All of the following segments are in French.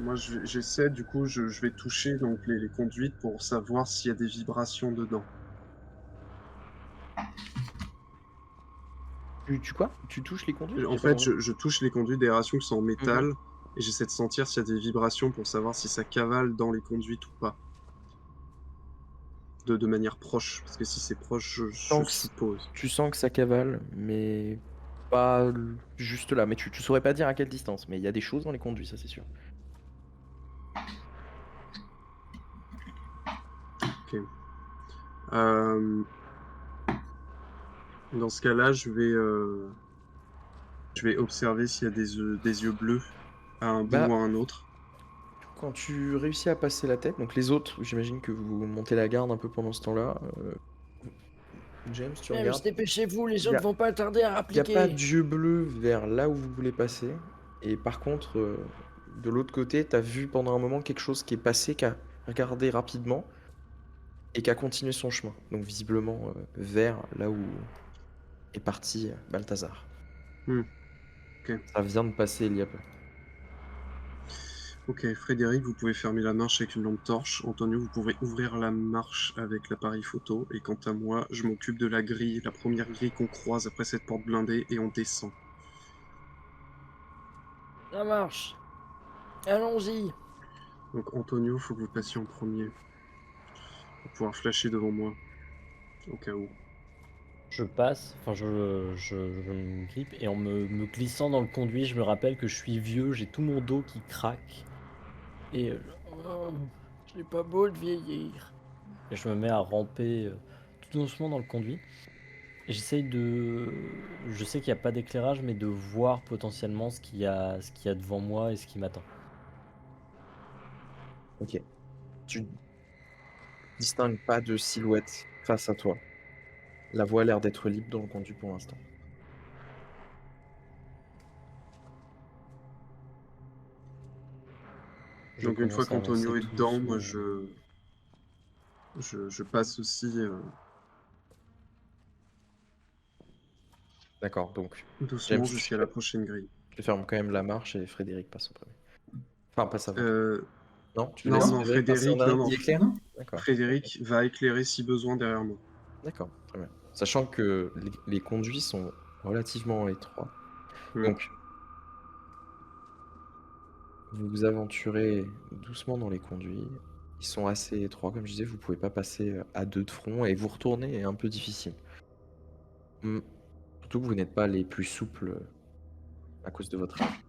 moi j'essaie du coup, je vais toucher donc les conduites pour savoir s'il y a des vibrations dedans. Tu quoi? Tu touches les conduits? En J'ai pas fait, compris. je touche les conduits d'aération qui sont en Mmh. métal et j'essaie de sentir s'il y a des vibrations pour savoir si ça cavale dans les conduites ou pas, de manière proche, parce que si c'est proche, je Sens que ç suppose. Tu sens que ça cavale, mais pas l juste là, mais tu saurais pas dire à quelle distance, mais il y a des choses dans les conduits, ça c'est sûr. OK. Hem, Dans ce cas-là, je vais observer s'il y a des yeux bleus à un bout Bah, ou à un autre. quand tu réussis à passer la tête, donc les autres, j'imagine que vous montez la garde un peu pendant ce temps-là, James, tu James, regardes, dépêchez-vous, les il y autres a vont pas tarder à il y a pas rappliquer. d'yeux bleus vers là où vous voulez passer et par contre, de l'autre côté, tu as vu pendant un moment quelque chose qui est passé, qui a regardé rapidement et qui a continué son chemin. Donc visiblement, vers là où est parti, Balthazar. Mmh, OK. Ça vient de passer il y a peu. OK, Frédéric, vous pouvez fermer la marche avec une lampe torche. Antonio, vous pouvez ouvrir la marche avec l'appareil photo et quant à moi, je m'occupe de la grille, la première grille qu'on croise après cette porte blindée et on descend. Ça marche. Allons-y. Donc Antonio, faut que vous passiez en premier pour pouvoir flasher devant moi, au cas où. Je passe, enfin je me grippe et en me glissant dans le conduit, je me rappelle que je suis vieux, j'ai tout mon dos qui craque et Oh, c'est pas beau de vieillir. je me mets à ramper, tout doucement dans le conduit. Et j'essaye de je sais qu'il y a pas d'éclairage, mais de voir potentiellement ce qu'il y a devant moi et ce qui m'attend. OK. Tu distingues pas de silhouette face à toi. La voie a l'air d'être libre dans le conduit pour l'instant. Je Donc une fois commence à avancer qu'Antonio est tout dedans, moi doucement. je passe aussi, D'accord, donc James, doucement jusqu'à la prochaine grille. tu fermes quand même la marche et Frédéric passe en premier. Enfin, passe avant toi. Heu, Non, tu non, laisses non, Frédéric passer en Frédéric, non, dernier? non, Il éclaire? Non? D'accord, OK. Frédéric va éclairer si besoin derrière moi. D'accord, très bien. Sachant que les conduits sont relativement étroits, Mmh. donc vous vous aventurez doucement dans les conduits. Ils sont assez étroits, comme je disais, vous pouvez pas passer, à 2 de front et vous retourner est un peu difficile. Mmh, surtout que vous n'êtes pas les plus souples, à cause de votre âge.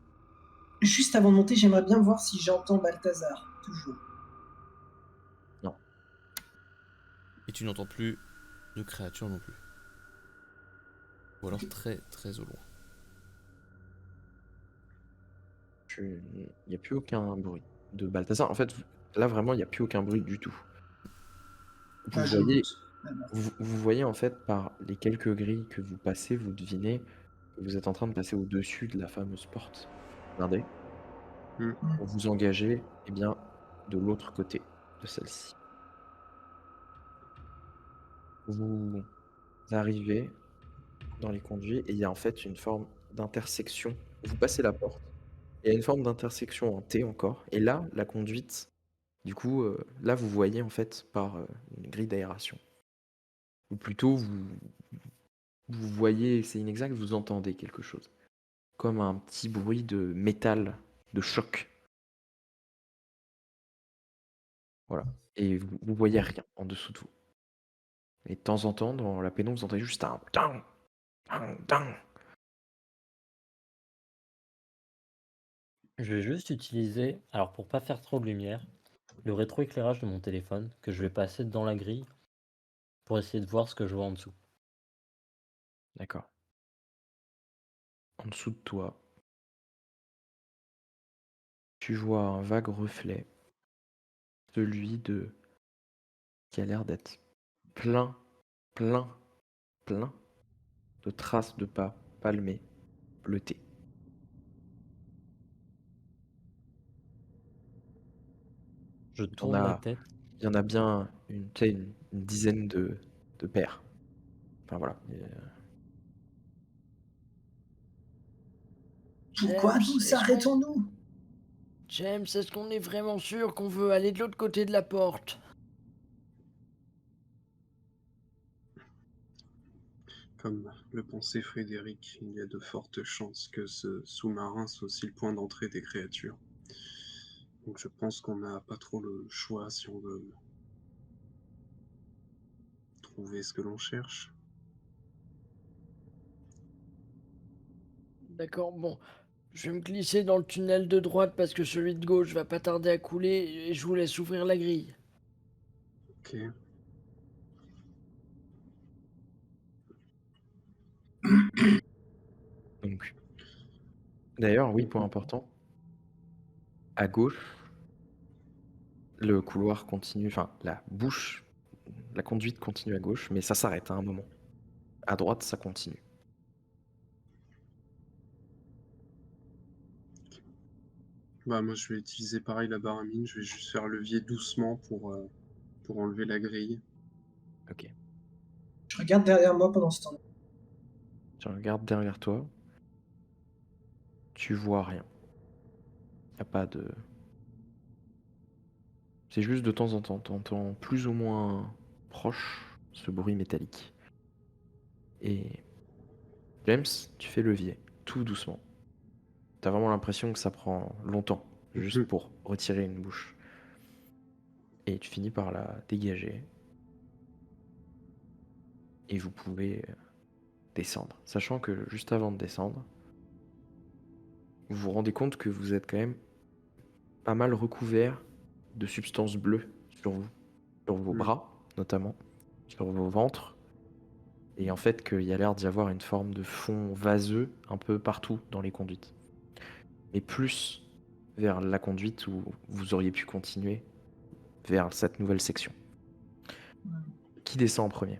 Juste avant de monter, j'aimerais bien voir si j'entends Balthazar, toujours. Non, Et tu n'entends plus de créatures non plus. Ou alors très très au loin. il y a plus aucun bruit de Balthazar. En fait, v là, vraiment, il y a plus aucun bruit du tout. Vous Enfin, voyez j'écoute. D'abord. vous voyez, en fait, par les quelques grilles que vous passez, vous devinez que vous êtes en train de passer au-dessus de la fameuse porte blindée Mmh. Mmh. pour vous engager, eh bien, de l'autre côté de celle-ci. Vous arrivez dans les conduits et il y a, en fait, une forme d'intersection. Vous passez la porte, il y a une forme d'intersection en T encore et là, la conduite, du coup, là, vous voyez, en fait, par, une grille d'aération ou plutôt vous voyez, c'est inexact, vous entendez quelque chose. Comme un petit bruit de métal, de choc, voilà et vous voyez rien en dessous de vous et de temps en temps, dans la pénombre, vous entendez juste un «ding, ding, ding». Je vais juste utiliser, alors pour pas faire trop de lumière, le rétroéclairage de mon téléphone que je vais passer dans la grille pour essayer de voir ce que je vois en dessous. D'accord. En dessous de toi, tu vois un vague reflet, celui de qui a l'air d'être plein, plein, plein de traces de pas palmés, bleutés. Je Il y en tourne la a tête. il y en a bien une, tu sais, une dizaine de paires. Enfin voilà, Pourquoi James, tous? est-ce qu'on Arrêtons-nous! James, est-ce qu'on est vraiment sûr qu'on veut aller de l'autre côté de la porte? Comme le pensait Frédéric, il y a de fortes chances que ce sous-marin soit aussi le point d'entrée des créatures. Donc je pense qu'on n'a pas trop le choix si on veut trouver ce que l'on cherche. D'accord, bon. Je vais me glisser dans le tunnel de droite parce que celui de gauche va pas tarder à couler et je vous laisse ouvrir la grille. Ok. Donc, d'ailleurs, oui, point important. À gauche, le couloir continue, enfin, la conduite continue à gauche, mais ça s'arrête à un moment. À droite, ça continue. Bah moi je vais utiliser pareil la barre à mine, je vais juste faire levier doucement pour enlever la grille. Ok. Je regarde derrière moi pendant ce temps-là. Tu regardes derrière toi, tu vois rien. Y a pas de. C'est juste de temps en temps, t'entends plus ou moins proche ce bruit métallique. Et James, tu fais levier, tout doucement. T'as vraiment l'impression que ça prend longtemps, juste pour retirer une bouche. Et tu finis par la dégager. Et vous pouvez descendre. Sachant que juste avant de descendre, vous vous rendez compte que vous êtes quand même pas mal recouvert de substances bleues sur vous, sur vos bras notamment, sur vos ventres. Et en fait, qu'il y a l'air d'y avoir une forme de fond vaseux un peu partout dans les conduites. Mais plus vers la conduite où vous auriez pu continuer vers cette nouvelle section. Qui descend en premier?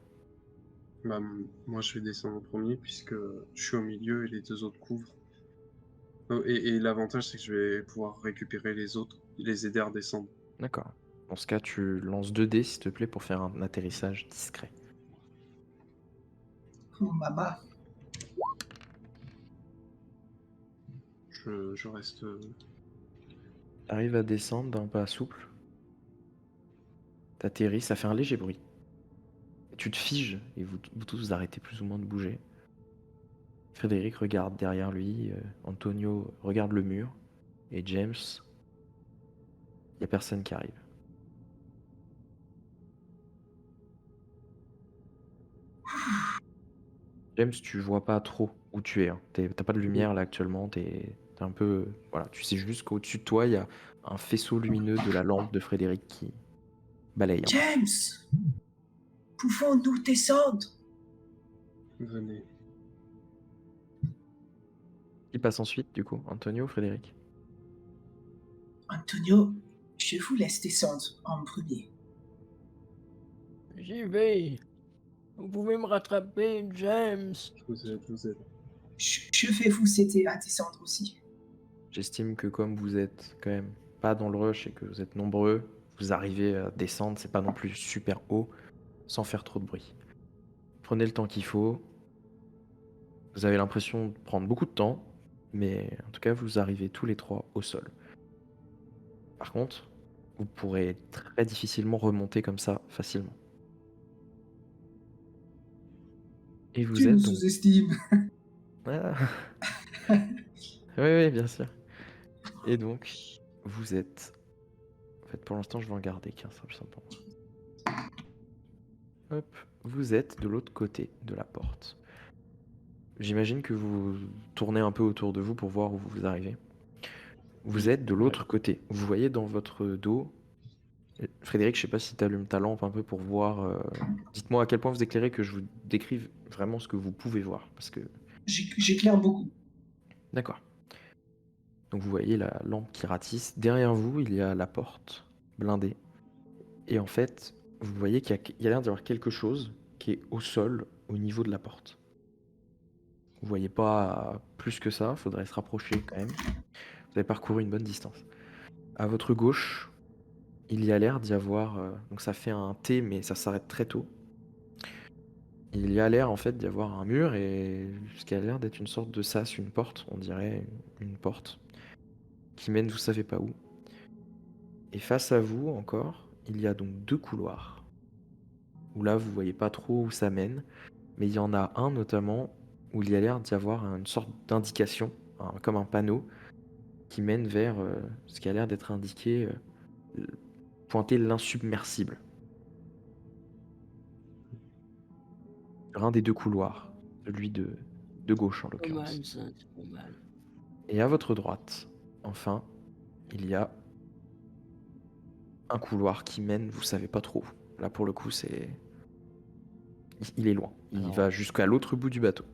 Bah moi je vais descendre en premier puisque je suis au milieu et les deux autres couvrent. Oh, et l'avantage c'est que je vais pouvoir récupérer les autres, les aider à redescendre. D'accord. Dans ce cas, tu lances 2 dés, s'il te plaît, pour faire un atterrissage discret. Oh, maman. Je reste... T'arrives à descendre d'un pas souple. T'atterris, ça fait un léger bruit. Tu te figes et vous tous vous arrêtez plus ou moins de bouger. Frédéric regarde derrière lui, Antonio regarde le mur, et James, il n'y a personne qui arrive. James, tu vois pas trop où tu es. Hein. T'as pas de lumière là actuellement, t'es un peu... Voilà, tu sais juste qu'au-dessus de toi, il y a un faisceau lumineux de la lampe de Frédéric qui balaye un peu. James, pouvons-nous descendre? Venez. Qui passe ensuite, du coup? Antonio ou Frédéric? Antonio, je vous laisse descendre en premier. J'y vais. Vous pouvez me rattraper, James. Je vous aide. Je vais vous aider à descendre aussi. J'estime que comme vous êtes quand même pas dans le rush et que vous êtes nombreux, vous arrivez à descendre, c'est pas non plus super haut, sans faire trop de bruit. Prenez le temps qu'il faut. Vous avez l'impression de prendre beaucoup de temps, mais en tout cas, vous arrivez tous les trois au sol. Par contre, vous pourrez très difficilement remonter comme ça facilement. Et vous Tu nous êtes donc... sous-estimes. Ah. Oui, bien sûr. Et donc, vous êtes... En fait, pour l'instant, je vais en garder qu'un, ça plus simple pour moi. Hop, vous êtes de l'autre côté de la porte. J'imagine que vous tournez un peu autour de vous pour voir où vous arrivez. Vous êtes de l'autre côté. Vous voyez dans votre dos... Frédéric, je sais pas si tu allumes ta lampe un peu pour voir... Dites-moi à quel point vous éclairez que je vous décrive vraiment ce que vous pouvez voir. Parce que... J'éclaire beaucoup. D'accord. Donc vous voyez la lampe qui ratisse. Derrière vous, il y a la porte blindée. Et en fait, vous voyez qu'il y a l'air d'y avoir quelque chose qui est au sol, au niveau de la porte. Vous voyez pas plus que ça, faudrait se rapprocher quand même. Vous avez parcouru une bonne distance. À votre gauche, il y a l'air d'y avoir... donc ça fait un T, mais ça s'arrête très tôt. Il y a l'air en fait d'y avoir un mur et ce qui a l'air d'être une sorte de sas, une porte, on dirait une porte, qui mène vous savez pas où. Et face à vous encore, il y a donc 2 couloirs. Où là, vous voyez pas trop où ça mène, mais il y en a un notamment où il y a l'air d'y avoir une sorte d'indication, comme un panneau, qui mène vers ce qui a l'air d'être indiqué, pointer l'insubmersible. Sur un des 2 couloirs, celui de gauche en Pas l'occurrence. mal, ça, c'est pas mal. Et à votre droite, enfin, il y a un couloir qui mène, vous savez pas trop. Là, pour le coup, il est loin. Il Alors, va jusqu'à l'autre bout du bateau.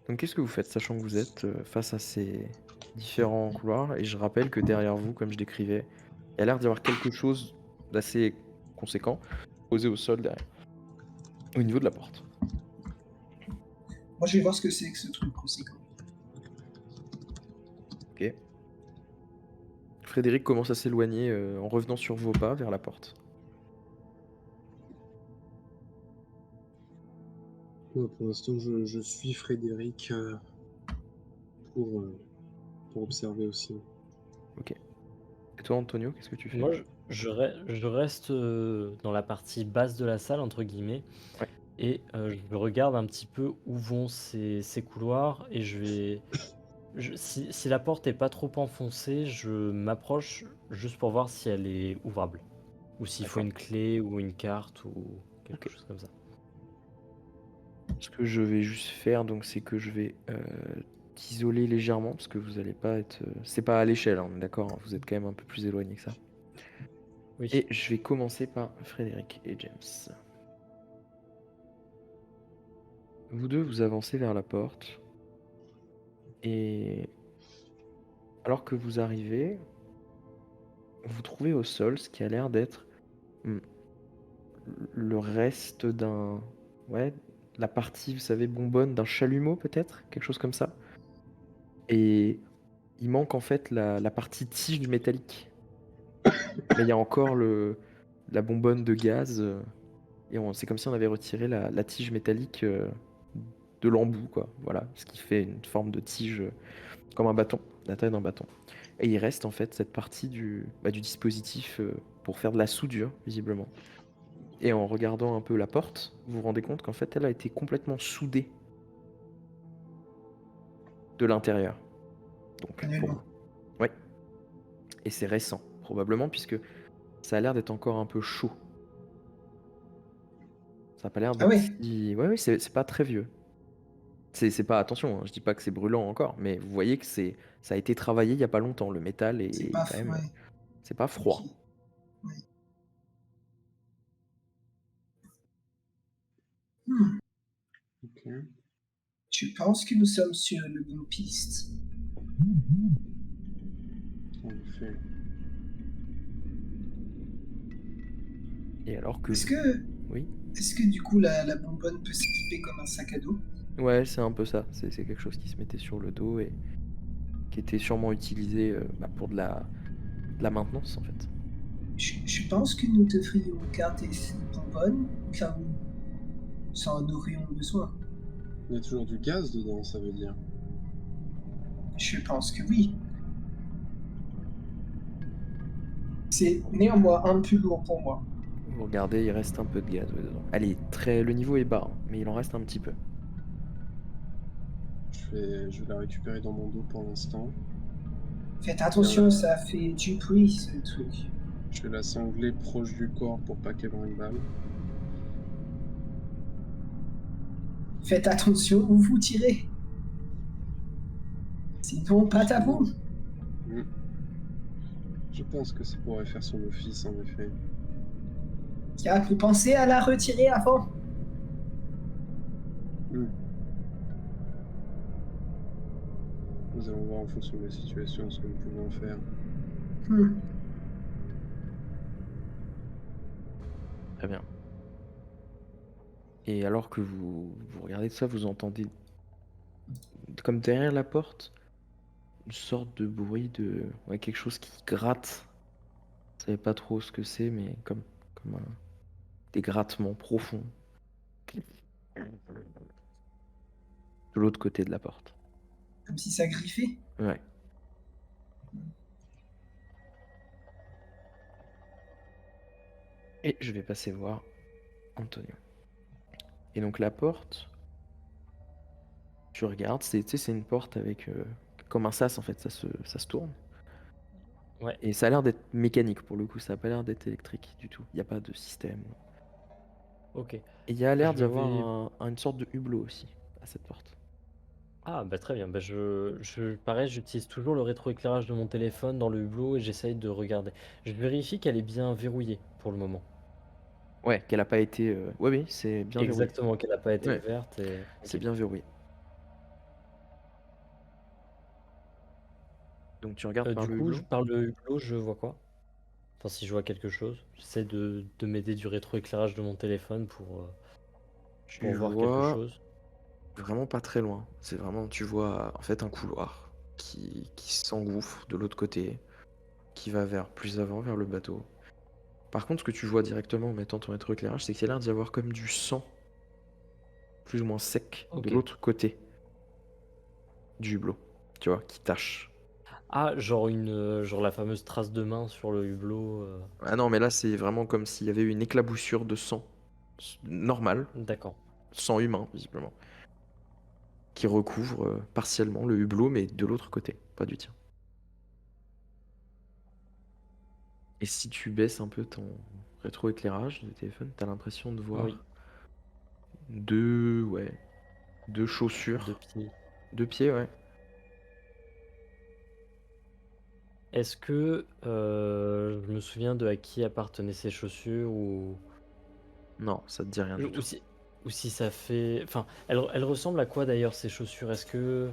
Donc, qu'est-ce que vous faites, sachant que vous êtes face à ces différents couloirs? Et je rappelle que derrière vous, comme je décrivais, il y a l'air d'y avoir quelque chose d'assez conséquent posé au sol derrière, au niveau de la porte. Moi, je vais voir ce que c'est que ce truc conséquent. Ok. Frédéric commence à s'éloigner en revenant sur vos pas vers la porte. Ouais, pour l'instant, je suis Frédéric pour, pour observer aussi. Ok. Et toi, Antonio, qu'est-ce que tu fais? moi, je reste dans la partie basse de la salle, entre guillemets, Ouais. et je regarde un petit peu où vont ces couloirs, et si la porte est pas trop enfoncée, je m'approche juste pour voir si elle est ouvrable, ou s'il faut D'accord. une clé ou une carte ou quelque Ok. chose comme ça. Ce que je vais juste faire, donc, c'est que je vais t'isoler légèrement, parce que vous allez pas être... c'est pas à l'échelle, on est d'accord, hein, vous êtes quand même un peu plus éloigné que ça. Oui. Et je vais commencer par Frédéric et James. Vous deux, vous avancez vers la porte. Et alors que vous arrivez, vous trouvez au sol ce qui a l'air d'être le reste d'un... Ouais, la partie, vous savez, bonbonne d'un chalumeau peut-être, quelque chose comme ça. Et il manque en fait la partie tige métallique. Mais il y a encore la bonbonne de gaz. Et c'est comme si on avait retiré la tige métallique de l'embout, quoi. Voilà, ce qui fait une forme de tige comme un bâton, la taille d'un bâton. Et il reste en fait cette partie du dispositif pour faire de la soudure, visiblement. Et en regardant un peu la porte, vous vous rendez compte qu'en fait, elle a été complètement soudée de l'intérieur. Donc, pour vous. Ouais. Et c'est récent, probablement, puisque ça a l'air d'être encore un peu chaud. Ça n'a pas l'air Ah d'être ouais, si... Ouais, c'est pas très vieux. C'est pas... Attention, hein, je dis pas que c'est brûlant encore, mais vous voyez que ça a été travaillé il y a pas longtemps. Le métal c'est est pas quand fou, même... ouais. C'est pas Ok. froid. Ouais. Hmm. Ok. Je pense que nous sommes sur le bon piste. En effet. Et alors que Est-ce vous... que, Oui. est-ce que du coup la bonbonne peut s'équiper comme un sac à dos? Ouais, c'est un peu ça. C'est quelque chose qui se mettait sur le dos et qui était sûrement utilisé pour de la maintenance, en fait. Je pense que nous devrions garder cette bonbonne car nous en aurions besoin. Il y a toujours du gaz dedans, ça veut dire. Je pense que oui. C'est néanmoins un peu lourd pour moi. Vous regardez, il reste un peu de gaz dedans. Allez, le niveau est bas, hein, mais il en reste un petit peu. Je vais la récupérer dans mon dos pour l'instant. Faites attention, ça fait du bruit ce truc. Je vais la sangler proche du corps pour pas qu'elle brinque balle. Faites attention où vous tirez. Sinon, pas à vous. Je pense que ça pourrait faire son office, en effet. Car vous pensez à la retirer avant. Nous allons voir en fonction de la situation ce que nous pouvons faire. Très bien. Et alors que vous regardez ça, vous entendez, comme derrière la porte, une sorte de bruit de... Ouais, quelque chose qui gratte. Vous savez pas trop ce que c'est, mais comme des grattements profonds. De l'autre côté de la porte. Comme si ça griffait. Ouais. Et je vais passer voir Antonio. Et donc la porte, tu regardes, tu sais, c'est une porte avec comme un sas en fait, ça se tourne. Ouais, Et ça a l'air d'être mécanique pour le coup, ça a pas l'air d'être électrique du tout. Il n'y a pas de système. ok. Et il y a l'air d'y Je avoir vais. une sorte de hublot aussi à cette porte. Ah, bah très bien. Bah, pareil, j'utilise toujours le rétroéclairage de mon téléphone dans le hublot et j'essaye de regarder. Je vérifie qu'elle est bien verrouillée pour le moment. Ouais, qu'elle a pas été. Ouais, oui, c'est bien verrouillé. Exactement, qu'elle n'a pas été Ouais, ouverte. Et... c'est Ok. bien verrouillé. Donc tu regardes par Du le coup, hublot? par le hublot, je vois quoi? Enfin, si je vois quelque chose, j'essaie de m'aider du rétroéclairage de mon téléphone pour Tu voir quelque vois chose. vraiment pas très loin. C'est vraiment, tu vois en fait un couloir qui s'engouffre de l'autre côté, qui va vers plus avant, vers le bateau. Par contre, ce que tu vois directement en mettant ton rétroéclairage, c'est qu'il y a l'air d'y avoir comme du sang, plus ou moins sec, de Ok. l'autre côté du hublot. Tu vois, qui tache. Ah, genre la fameuse trace de main sur le hublot. Ah non, mais là, c'est vraiment comme s'il y avait eu une éclaboussure de sang normal, D'accord. sang humain, visiblement, qui recouvre partiellement le hublot, mais de l'autre côté, pas du tien. Et si tu baisses un peu ton rétroéclairage de téléphone, t'as l'impression de Oui, voir deux, ouais, deux deux chaussures, pieds. deux pieds, ouais. Est-ce que je me souviens de à qui appartenaient ces chaussures Non, ça te dit rien du ou tout. si, ou si ça fait. Enfin, elles ressemblent à quoi d'ailleurs ces chaussures? Est-ce que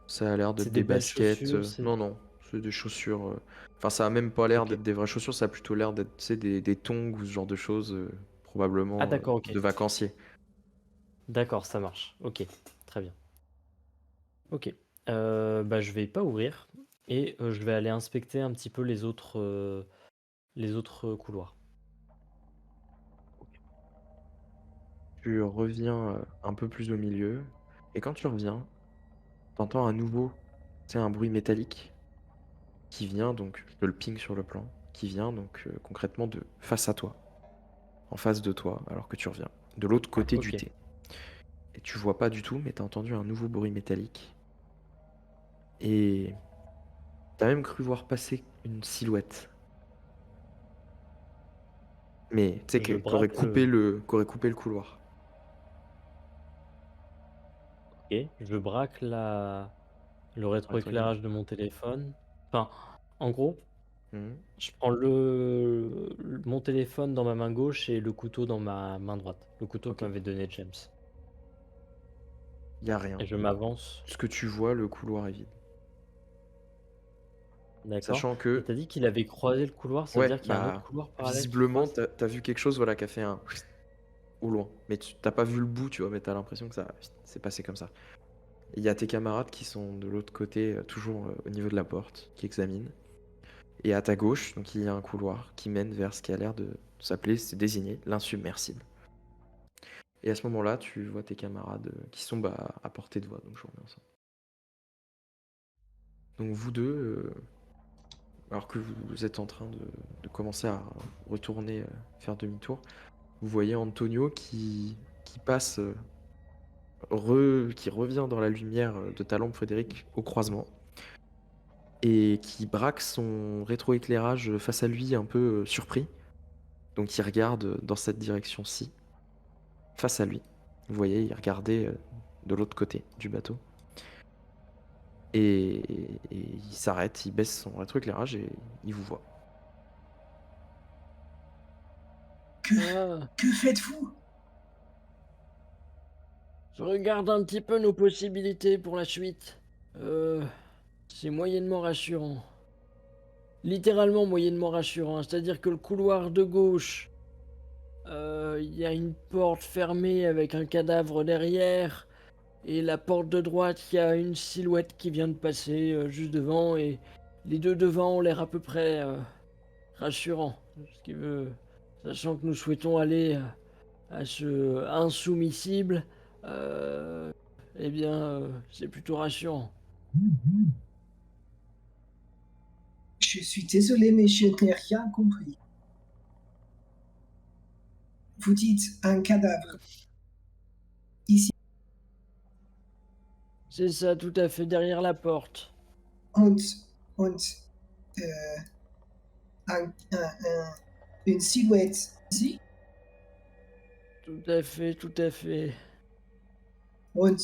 Ça a l'air c'est d'être des des belles baskets. chaussures? C'est. Non, non, c'est des chaussures. Enfin, ça a même pas l'air Ok. d'être des vraies chaussures, ça a plutôt l'air d'être, tu sais, des tongs ou ce genre de choses, Ah probablement d'accord, ok. de vacanciers. D'accord, ça marche. Ok, très bien. Ok. Bah, je vais pas ouvrir et je vais aller inspecter un petit peu les autres couloirs. Tu reviens un peu plus au milieu, et quand tu reviens, t'entends à nouveau, tu sais, un bruit métallique qui vient, donc je te le ping sur le plan, qui vient donc concrètement de face à toi, en face de toi, alors que tu reviens, de l'autre côté du Ok. thé. Et tu vois pas du tout, mais t'as entendu un nouveau bruit métallique. Et t'as même cru voir passer une silhouette. Mais tu sais, Je qu'aurait braque coupé le. qu'aurait coupé le couloir. Ok. Je braque le Ouais, toi, regarde. rétroéclairage de mon téléphone. Enfin, en gros, Mhm. je prends mon téléphone dans ma main gauche et le couteau dans ma main droite. Le couteau Ok. que m'avait donné James. Y a rien. Et je m'avance. Ce que tu vois, le couloir est vide. D'accord. Sachant Et que, t'as dit qu'il avait croisé le couloir, ça veut ouais, dire qu'il y a un autre bah, couloir parallèle qui visiblement, croise? t'as vu quelque chose, voilà, qui a fait un au loin. Mais t'as pas vu le bout, tu vois, mais t'as l'impression que ça s'est passé comme ça. Il y a tes camarades qui sont de l'autre côté, toujours au niveau de la porte, qui examinent. Et à ta gauche, donc il y a un couloir qui mène vers ce qui a l'air de s'appeler, c'est désigné, l'insubmersible. Et à ce moment-là, tu vois tes camarades qui sont bah, à portée de voix, donc je vous remets ensemble. Donc vous deux, alors que vous êtes en train de commencer à retourner, faire demi-tour, vous voyez Antonio qui passe, qui revient dans la lumière de ta lampe, Frédéric, au croisement, et qui braque son rétroéclairage face à lui, un peu surpris. Donc il regarde dans cette direction-ci, face à lui. Vous voyez, il regardait de l'autre côté du bateau. Et il s'arrête, il baisse son rétroéclairage et il vous voit. Que, Ah, que faites-vous? je regarde un petit peu nos possibilités pour la suite. C'est moyennement rassurant. Littéralement moyennement rassurant. C'est-à-dire que le couloir de gauche, il y a une porte fermée avec un cadavre derrière. Et la porte de droite, il y a une silhouette qui vient de passer juste devant. Et les deux devant ont l'air à peu près rassurants. Ce qui veut, sachant que nous souhaitons aller à ce insoumissible, euh, eh bien, c'est plutôt rassurant. Je suis désolé, mais je n'ai rien compris. vous dites un cadavre. Ici, C'est ça, tout à fait, derrière la porte. und, und une silhouette ici, Tout à fait, tout à fait. und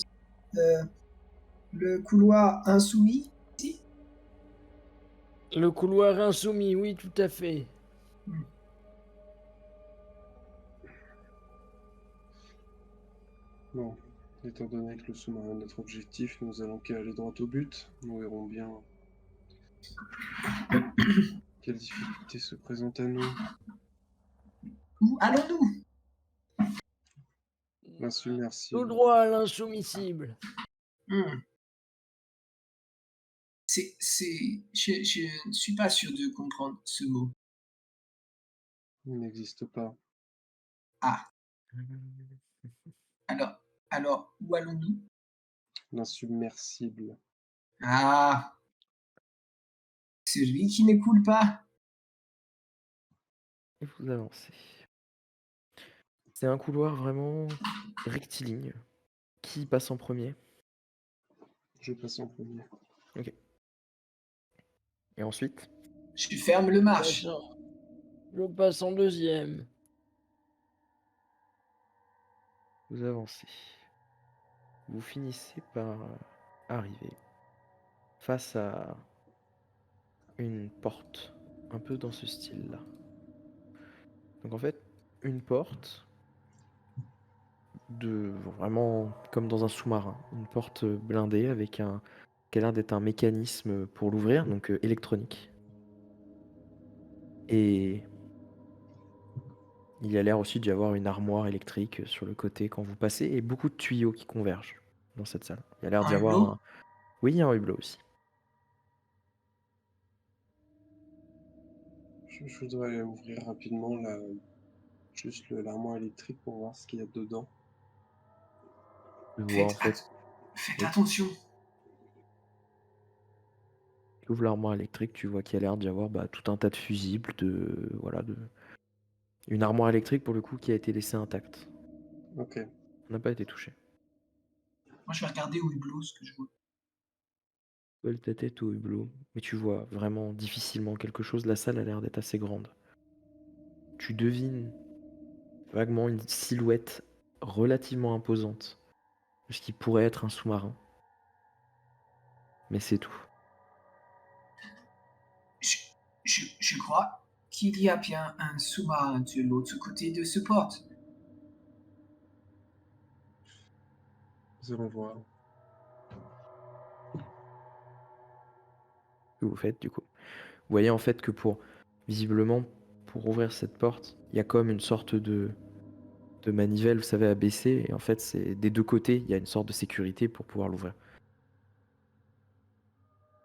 le couloir insoumis ici. Le couloir insoumis, oui, tout à fait. Bon, étant donné que le sous-marin est notre objectif, nous allons qu'à aller droit au but. Nous verrons bien quelles difficultés se présentent à nous. Où allons-nous? Tout L'insubmersible. droit à l'insoumissible. Je ne suis pas sûr de comprendre ce mot. Il n'existe pas. Ah, alors, où allons-nous? L'insubmersible. Ah, celui qui ne coule pas. Et vous avancez. C'est un couloir vraiment rectiligne. Qui passe en premier? Je passe en premier. Ok. Et ensuite? Je ferme le marche. Je passe en deuxième. Vous avancez. Vous finissez par arriver face à une porte, un peu dans ce style-là. Donc en fait, une porte vraiment comme dans un sous-marin, une porte blindée avec qui a l'air d'être un mécanisme pour l'ouvrir, donc électronique. Et il y a l'air aussi d'y avoir une armoire électrique sur le côté quand vous passez et beaucoup de tuyaux qui convergent dans cette salle. Il y a l'air d'y Un avoir hublot? Oui, il y a un hublot aussi. Je voudrais ouvrir rapidement l'armoire électrique pour voir ce qu'il y a dedans. Tu vois en fait, Faites Oui. attention. tu ouvres l'armoire électrique, tu vois qu'il y a l'air d'y avoir tout un tas de fusibles, une armoire électrique pour le coup qui a été laissée intacte. Ok. N'a pas été touchée. Moi, je vais regarder au hublot ce que je vois. Colle ta tête au hublot, mais tu vois vraiment difficilement quelque chose. La salle a l'air d'être assez grande. Tu devines vaguement une silhouette relativement imposante de ce qui pourrait être un sous-marin. Mais c'est tout. Je crois qu'il y a bien un sous-marin de l'autre côté de ce porte. Nous allons voir. Que vous faites du coup. Vous voyez en fait que visiblement, pour ouvrir cette porte, il y a comme une sorte de manivelle, vous savez, à baisser. Et en fait, c'est des deux côtés, il y a une sorte de sécurité pour pouvoir l'ouvrir.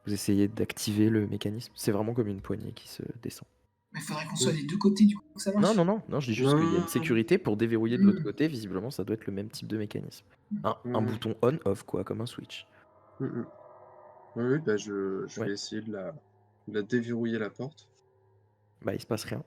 Vous essayez d'activer le mécanisme. C'est vraiment comme une poignée qui se descend. Mais il faudrait qu'on soit des deux côtés du coup que ça marche. Non, je dis juste qu'il y a une sécurité pour déverrouiller de l'autre Mm. côté. Visiblement, ça doit être le même type de mécanisme. Un Mm. bouton on-off, quoi, comme un switch. Oui, oui, bah je Ouais. vais essayer de la déverrouiller la porte. Il se passe rien.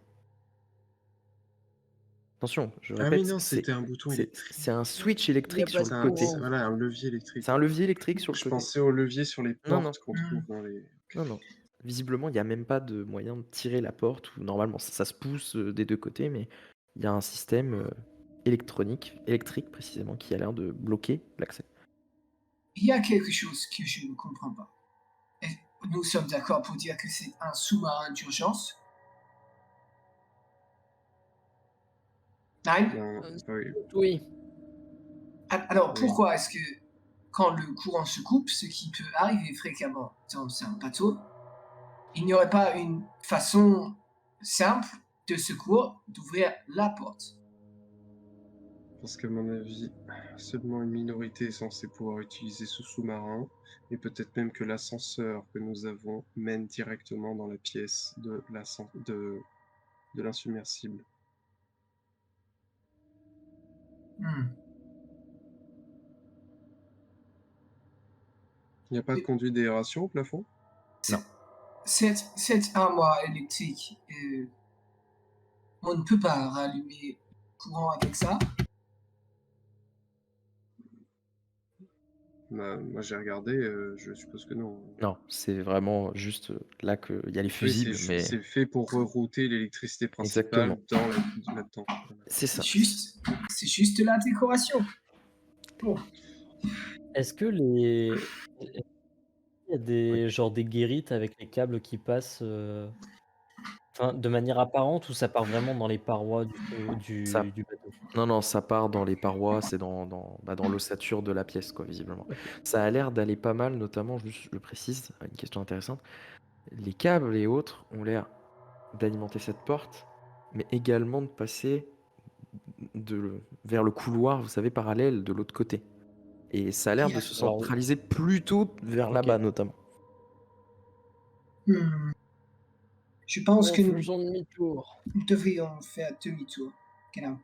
Attention, je Ah oui, répète, non, c'était un bouton électrique. c'est un switch Il y a électrique pas sur de le C'est côté. courant. voilà, un levier électrique. C'est un levier électrique sur le Je côté. pensais au levier sur les Non, portes qu'on trouve dans les... Non. Visiblement, il n'y a même pas de moyen de tirer la porte. Ou normalement, ça se pousse des deux côtés, mais il y a un système électrique précisément, qui a l'air de bloquer l'accès. Il y a quelque chose que je ne comprends pas. Nous sommes d'accord pour dire que c'est un sous-marin d'urgence? Nine? Ben, oui. Oui. Alors, Oui. pourquoi est-ce que quand le courant se coupe, ce qui peut arriver fréquemment dans un bateau, il n'y aurait pas une façon simple de secours d'ouvrir la porte? Parce qu'à mon avis, seulement une minorité est censée pouvoir utiliser ce sous-marin, et peut-être même que l'ascenseur que nous avons mène directement dans la pièce de l'insubmersible. Il n'y a pas de conduite d'aération au plafond? Non. Cette armoire électrique, on ne peut pas rallumer courant avec ça. Moi j'ai regardé, je suppose que non. Non, c'est vraiment juste là qu'il y a les Oui, fusibles, mais c'est fait pour rerouter l'électricité exactement. principale là-dedans. Voilà. C'est ça. C'est juste la décoration. Bon. Est-ce que il y a des guérites avec les câbles qui passent, enfin, de manière apparente ou ça part vraiment dans les parois Ça du bateau? non, ça part dans les parois, c'est dans l'ossature de la pièce, quoi, visiblement. OK. Ça a l'air d'aller pas mal, notamment, juste je le précise, une question intéressante, les câbles et autres ont l'air d'alimenter cette porte, mais également de passer vers le couloir, vous savez, parallèle de l'autre côté. Et ça a l'air de se Alors centraliser plutôt vers OK. là-bas, notamment. Je pense Bon, que faisons demi-tour. nous devrions faire demi-tour. Genau.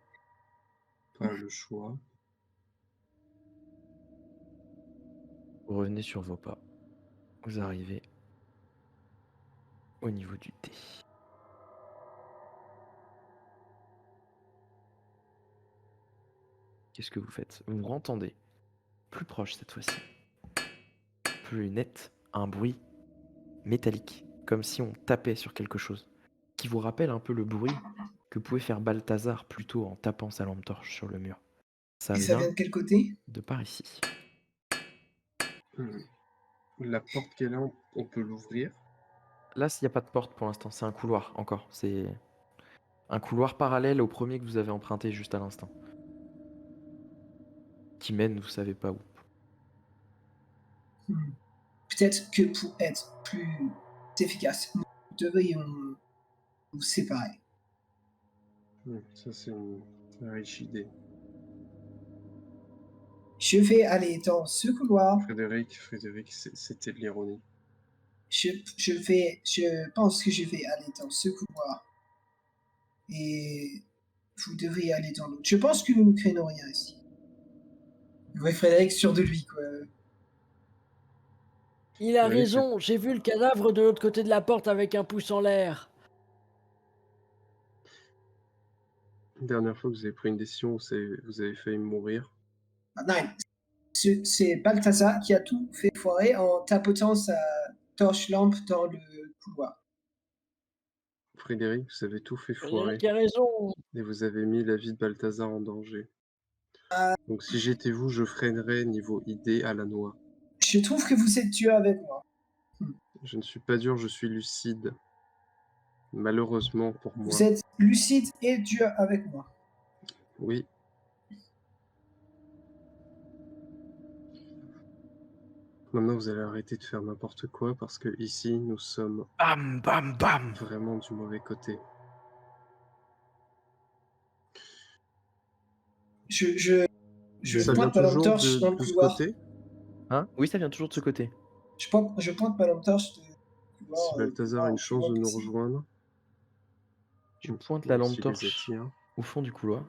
Pas le choix. Vous revenez sur vos pas. Vous arrivez au niveau du dé. Qu'est-ce que vous faites? Vous entendez, plus proche cette fois-ci, plus net, un bruit métallique, comme si on tapait sur quelque chose, qui vous rappelle un peu le bruit que pouvait faire Balthazar plutôt en tapant sa lampe torche sur le mur. Ça Et ça vient vient de quel côté? de par ici. La porte qu'elle a, on peut l'ouvrir. Là, il n'y a pas de porte pour l'instant, c'est un couloir encore. C'est un couloir parallèle au premier que vous avez emprunté juste à l'instant. Qui mène, vous savez pas où. Peut-être que pour être plus efficace, nous devrions nous séparer. Ça c'est une riche idée. Je vais aller dans ce couloir. Frédéric, c'était de l'ironie. Je pense que je vais aller dans ce couloir. Et vous devriez aller dans l'autre. Je pense que nous ne craignons rien ici. Ouais, Frédéric, sûr de lui, quoi. Il a Oui, raison, j'ai vu le cadavre de l'autre côté de la porte avec un pouce en l'air. La dernière fois que vous avez pris une décision, vous avez failli mourir. Ah, non, c'est Balthazar qui a tout fait foirer en tapotant sa torche-lampe dans le couloir. Frédéric, vous avez tout fait foirer. Frédéric a raison. Et vous avez mis la vie de Balthazar en danger. Donc si j'étais vous, je freinerais niveau idée à la noix. Je trouve que vous êtes dur avec moi. Je ne suis pas dur, je suis lucide. Malheureusement pour moi. Vous êtes lucide et dur avec moi. Oui. Maintenant, vous allez arrêter de faire n'importe quoi parce que ici, nous sommes Bam, bam, bam! vraiment du mauvais côté. Je Ça vient pointe ma lampe toujours torche dans le de ce couloir. côté. Hein? Oui, ça vient toujours de ce côté. Je pointe ma lampe torche dans le couloir. Si Balthazar a une chance de nous rejoindre. Tu pointes la lampe s'il les torche attire. au fond du couloir.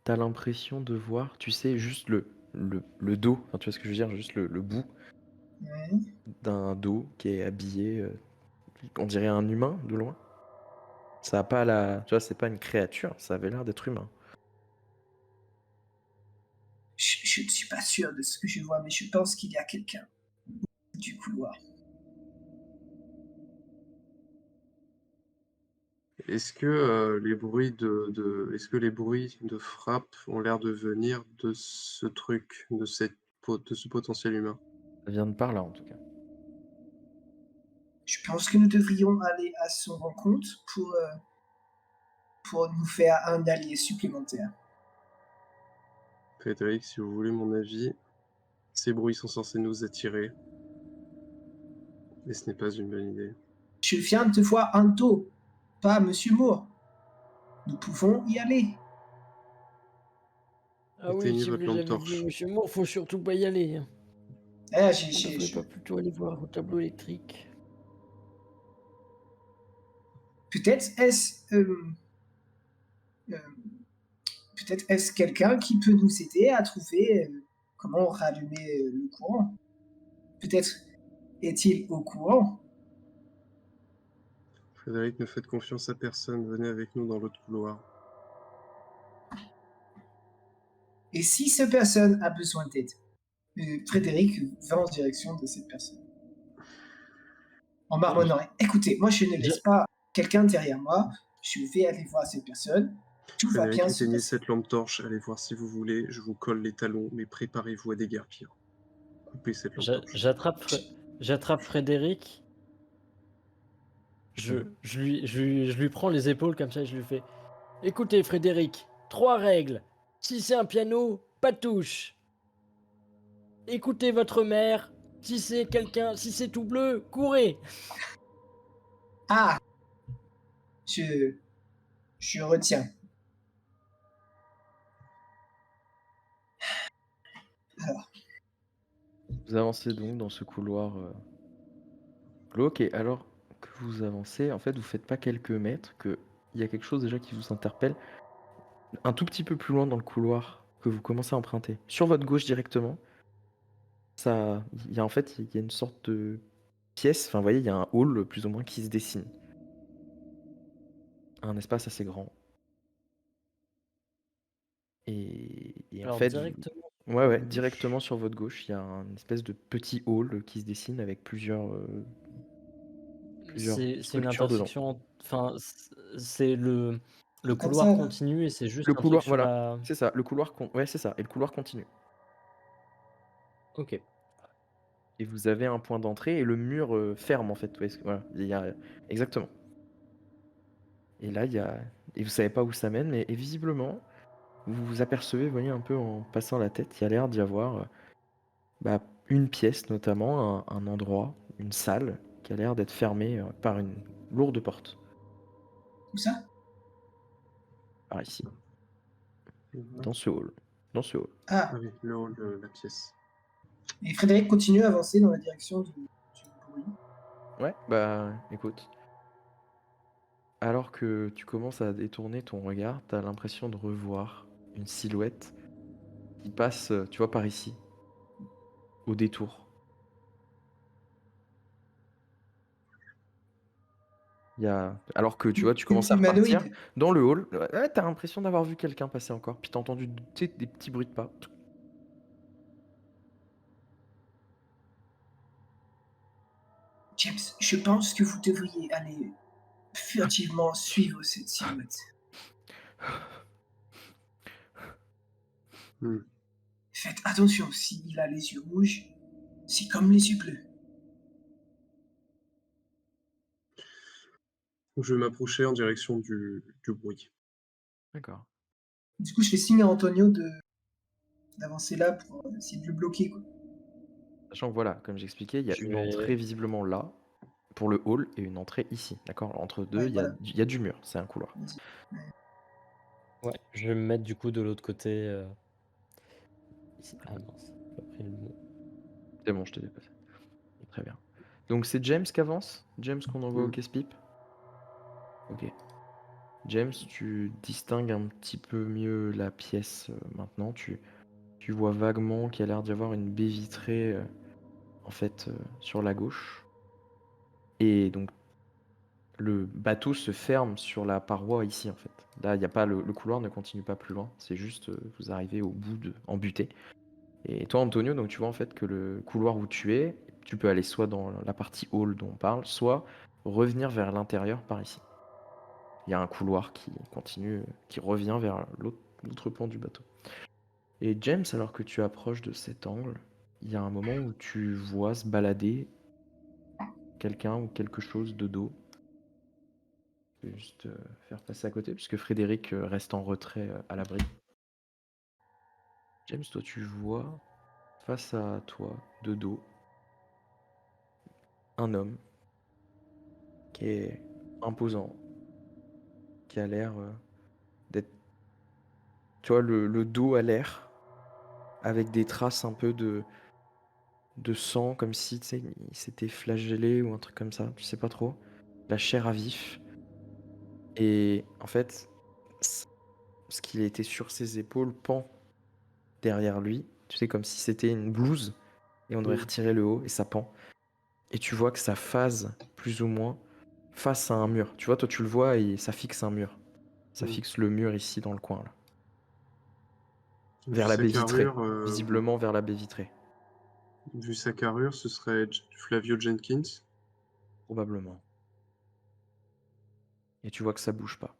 T'as l'impression de voir, tu sais, juste le dos, enfin, tu vois ce que je veux dire, juste le bout Ouais. d'un dos qui est habillé, on dirait un humain de loin. Ça a pas la, tu vois, c'est pas une créature, ça avait l'air d'être humain. Je ne suis pas sûr de ce que je vois, mais je pense qu'il y a quelqu'un du couloir. Est-ce que les bruits est-ce que les bruits de frappe ont l'air de venir de ce truc, de ce potentiel humain? Ça vient de par là en tout cas. Je pense que nous devrions aller à son rencontre pour nous faire un allié supplémentaire. Frédéric, si vous voulez mon avis, ces bruits sont censés nous attirer. Et ce n'est pas une bonne idée. Je viens de voir un dos, pas Monsieur Moore. Nous pouvons y aller. Ah oui, Éteignez si votre vous lampe avez torche. vu Monsieur Moore, faut surtout pas y aller. Hein. Ah, On devrait pas plutôt aller voir au tableau électrique. Peut-être est-ce quelqu'un qui peut nous aider à trouver comment rallumer le courant. Peut-être est-il au courant. Frédéric, ne faites confiance à personne. Venez avec nous dans l'autre couloir. Et si cette personne a besoin d'aide, Frédéric va en direction de cette personne. En marmonnant, écoutez, moi je ne laisse pas quelqu'un derrière moi, je vais aller voir cette personne, tout va Frédéric, bien se éteignez passer. cette lampe torche, allez voir si vous voulez, je vous colle les talons, mais préparez-vous à déguerpir. Coupez cette lampe torche. J'attrape Frédéric. Je lui prends les épaules comme ça et je lui fais: Écoutez, Frédéric, 3 règles. Si c'est un piano, pas de touche. Écoutez votre mère. Si c'est quelqu'un, si c'est tout bleu, courez. Ah, je retiens. Alors, Vous avancez donc dans ce couloir glauque, et alors que vous avancez, en fait, vous faites pas quelques mètres, que il y a quelque chose déjà qui vous interpelle. Un tout petit peu plus loin dans le couloir que vous commencez à emprunter, sur votre gauche directement, il y a en fait il y a une sorte de pièce, enfin vous voyez, il y a un hall plus ou moins qui se dessine. Un espace assez grand. Et en Alors fait, directement. ouais, directement sur votre gauche, il y a un espèce de petit hall qui se dessine avec plusieurs C'est une structures dedans. intersection. Enfin, c'est le comme couloir ça, là. continue et c'est juste Le un truc couloir, sur voilà, la. c'est ça, le couloir, ouais, c'est ça, et le couloir continue. Ok. Et vous avez un point d'entrée et le mur ferme en fait. Voilà, exactement. Et là, et vous savez pas où ça mène, mais et visiblement, vous vous apercevez, vous voyez un peu en passant la tête, il y a l'air d'y avoir bah, une pièce notamment, un endroit, une salle qui a l'air d'être fermée par une lourde porte. Où ça? Par ici, Mhm. dans ce hall. Dans ce hall. Ah, Ah oui, le hall de la pièce. et Frédéric continue à avancer dans la direction du bruit. Ouais, bah écoute. Alors que tu commences à détourner ton regard, t'as l'impression de revoir une silhouette qui passe, tu vois, par ici, au détour. Alors que tu vois, tu commences à repartir Humanoïde. dans le hall, ouais, t'as l'impression d'avoir vu quelqu'un passer encore, puis t'as entendu tu sais, des petits bruits de pas. James, je pense que vous devriez aller furtivement suivre cette silhouette. Hmm. Faites attention, s'il a les yeux rouges, c'est comme les yeux bleus. Je vais m'approcher en direction du bruit. D'accord. Du coup, je fais signe à Antonio d'avancer là pour essayer de le bloquer, quoi. Sachant que voilà, comme j'expliquais, il y a Je une vais. entrée visiblement là, pour le hall, et une entrée ici, d'accord? Entre deux, Ouais, voilà. il y a du mur, c'est un couloir. Vas-y. Ouais. Ouais, je vais me mettre du coup de l'autre côté. Ici. Ah mince, j'ai pas pris le bon. C'est bon, je t'ai dépassé. Très bien. Donc c'est James qui avance? James qu'on envoie au Hmm. casse-pipe? Ok. James, tu distingues un petit peu mieux la pièce maintenant. Tu vois vaguement qu'il y a l'air d'y avoir une baie vitrée en fait sur la gauche. Et donc le bateau se ferme sur la paroi ici en fait. Là, il y a pas le couloir ne continue pas plus loin. C'est juste vous arrivez au bout en butée. Et toi, Antonio, donc tu vois en fait que le couloir où tu es, tu peux aller soit dans la partie hall dont on parle, soit revenir vers l'intérieur par ici. Il y a un couloir qui continue, qui revient vers l'autre pan du bateau. Et James, alors que tu approches de cet angle, il y a un moment où tu vois se balader quelqu'un ou quelque chose de dos. Je vais juste faire passer à côté, puisque Frédéric reste en retrait à l'abri. James, toi, tu vois face à toi, de dos, un homme qui est imposant, qui a l'air d'être... Tu vois, le dos à l'air, avec des traces un peu de sang, comme si tu sais, il s'était flagellé ou un truc comme ça, tu sais pas trop. La chair à vif. Et en fait, ce qu'il était sur ses épaules pend derrière lui. Tu sais, comme si c'était une blouse et on devrait retirer le haut et ça pend. Et tu vois que ça phase, plus ou moins, face à un mur. Tu vois, toi tu le vois et ça fixe un mur. Ça fixe le mur ici dans le coin là. Vers Vu la sa baie vitrée. carrure, Visiblement vers la baie vitrée. vu sa carrure, ce serait Flavio Jenkins. Probablement. Et tu vois que ça bouge pas.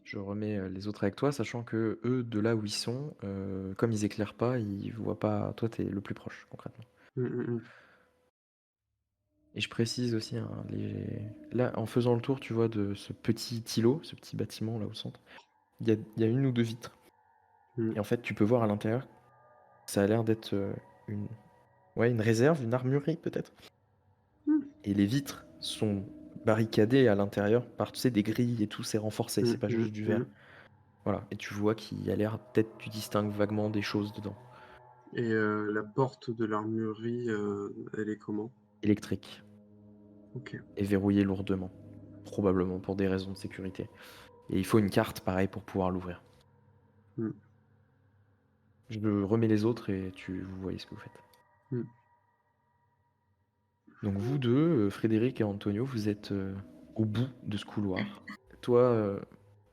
Je remets les autres avec toi, sachant que eux, de là où ils sont, comme ils éclairent pas, ils voient pas. Toi, t'es le plus proche, concrètement. Et je précise aussi, hein, là, en faisant le tour, tu vois, de ce petit îlot, ce petit bâtiment là au centre, il y a une ou deux vitres. Et en fait, tu peux voir à l'intérieur, ça a l'air d'être une réserve, une armurerie peut-être. Et les vitres sont barricadées à l'intérieur par, tu sais, des grilles et tout, c'est renforcé, c'est pas juste du verre. Voilà, et tu vois qu'il y a l'air, peut-être tu distingues vaguement des choses dedans. Et la porte de l'armurerie, elle est comment? Électrique Ok. et verrouillée lourdement, probablement pour des raisons de sécurité. Et il faut une carte, pareil, pour pouvoir l'ouvrir. Mm. Je remets les autres et vous voyez ce que vous faites. Mm. Donc vous deux, Frédéric et Antonio, vous êtes au bout de ce couloir. Toi,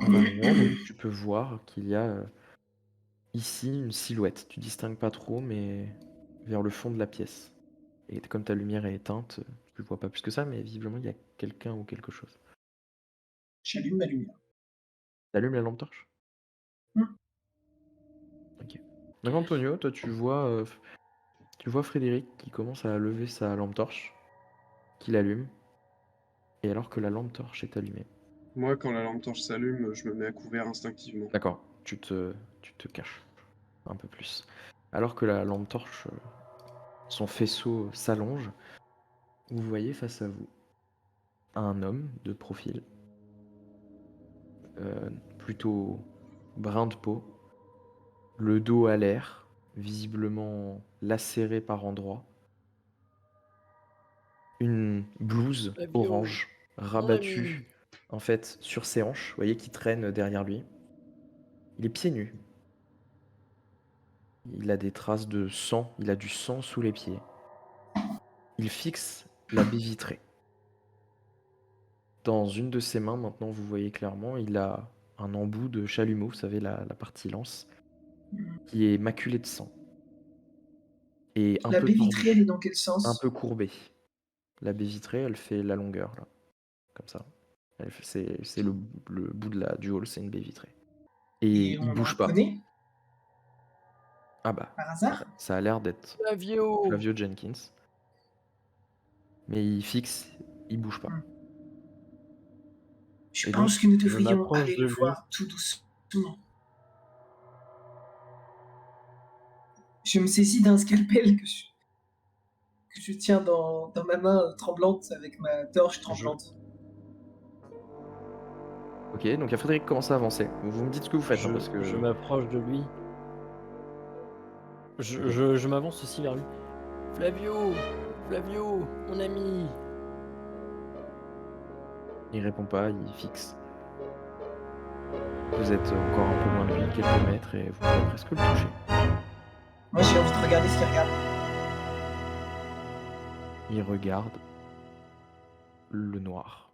Marion, tu peux voir qu'il y a ici une silhouette. Tu distingues pas trop, mais vers le fond de la pièce. Et comme ta lumière est éteinte, tu vois pas plus que ça, mais visiblement il y a quelqu'un ou quelque chose. J'allume ma lumière. T'allumes la lampe torche? Mm. Ok. Donc Antonio, toi tu vois Frédéric qui commence à lever sa lampe torche, qui l'allume, et alors que la lampe torche est allumée. Moi, quand la lampe torche s'allume, je me mets à couvert instinctivement. D'accord, tu te caches un peu plus. Alors que la lampe torche, son faisceau s'allonge, vous voyez face à vous un homme de profil, plutôt brun de peau, le dos à l'air, visiblement lacéré par endroits, une blouse Flavio, orange mon rabattue ami. en fait sur ses hanches, vous voyez qui traîne derrière lui. Il est pieds nus. Il a des traces de sang, il a du sang sous les pieds. Il fixe la baie vitrée. Dans une de ses mains, maintenant vous voyez clairement, il a un embout de chalumeau, vous savez, la partie lance, qui est maculé de sang. Et un La peu baie vitrée, elle est tordu, dans quel un sens? peu courbée. La baie vitrée, elle fait la longueur, là, comme ça. C'est le bout du hall, c'est une baie vitrée. Et Et il on le bouge pas. reconnaît Ah bah, par hasard? ça a l'air d'être Flavio. Flavio Jenkins. Mais il fixe, il bouge pas. Je Et donc, pense que nous je devrions m'approche aller de le lui. voir tout doucement. Je me saisis d'un scalpel que je tiens dans ma main tremblante avec ma torche tremblante. Ok, donc il y a Frédéric qui commence à avancer. Vous me dites ce que vous faites, hein, parce que... Je m'approche de lui. Je m'avance aussi vers lui. Flavio, Flavio, mon ami. Il répond pas, il fixe. Vous êtes encore un peu loin de lui, quelques mètres, et vous pouvez presque le toucher. Moi, j'ai envie de regarder ce qu'il regarde. Il regarde le noir.